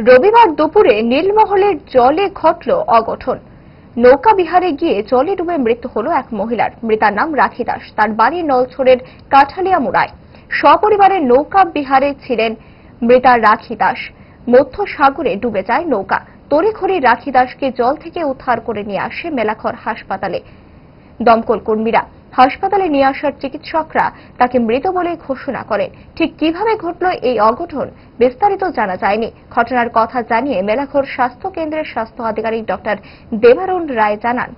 রবিবার দুপুরে নীলমহলের জলে ঘটল অঘটন। নৌকা বিহারে গিয়ে জলে ডুবে মৃত্যু হল এক মহিলার। মৃতার নাম রাখি দাস। তার বাড়ি নলছড়ের কাঠালিয়া মুড়ায়। সপরিবারে নৌকা বিহারে ছিলেন মৃতা রাখি দাস। মধ্য সাগরে ডুবে যায় নৌকা। তড়িঘড়ি রাখি দাসকে জল থেকে উদ্ধার করে নিয়ে আসে মেলাঘর হাসপাতালে দমকল কর্মীরা। হাসপাতালে নিয়ে আসার চিকিৎসকরা তাকে মৃত বলে ঘোষণা করেন। ঠিক কিভাবে ঘটল এই অঘটন বিস্তারিত জানা যায়নি। ঘটনার কথা জানিয়ে মেলাঘর স্বাস্থ্য কেন্দ্রের স্বাস্থ্য আধিকারিক ডক্টর দেবারুণ রায় জানান,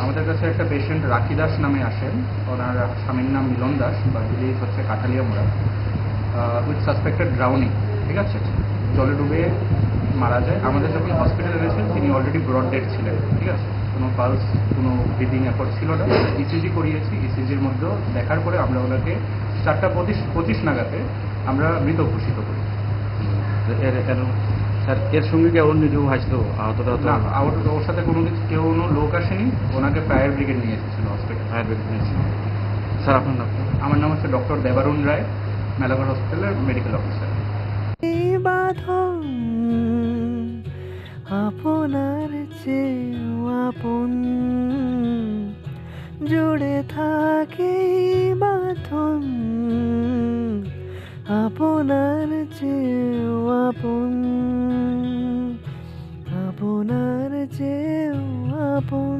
আমাদের কাছে একটা পেশেন্ট রাখি দাস নামে আসেন। ওনার স্বামীর নাম মিলন দাস, বা ভিলেজ হচ্ছে কাঠালিয়া মোড়া, উইথ সাসপেক্টেড ড্রাউনিং। ঠিক আছে, জলে ডুবে মারা যায়। আমাদের যখন হসপিটালে এনেছেন তিনি অলরেডি ব্রড ডেড ছিলেন। ঠিক আছে, কোনো পালস, কোনো ব্রিদিং এফোর্ট ছিল না। ইসিজি করিয়েছি। ইসিজির মধ্যেও দেখার পরে আমরা ওনাকে 4:25 নাগাদে আমরা মৃত ঘোষিত করি। স্যার, এর সঙ্গে কি অন্য কেউ আসতো আহতটা? ওর সাথে কেউ লোক আসেনি। ওনাকে ফায়ার ব্রিগেড নিয়ে এসেছিল হসপিটাল। ফায়ার ব্রিগেড নিয়েছিল। স্যার, আপনার নাম? আমার নাম হচ্ছে ডক্টর দেবারুণ রায়, মেলাঘর হসপিটালের মেডিকেল অফিসার। আপনার চেয়েও আপন জুড়ে থাকে বাঁধন, আপনার চেয়েও আপন, আপনার চেয়েও আপন।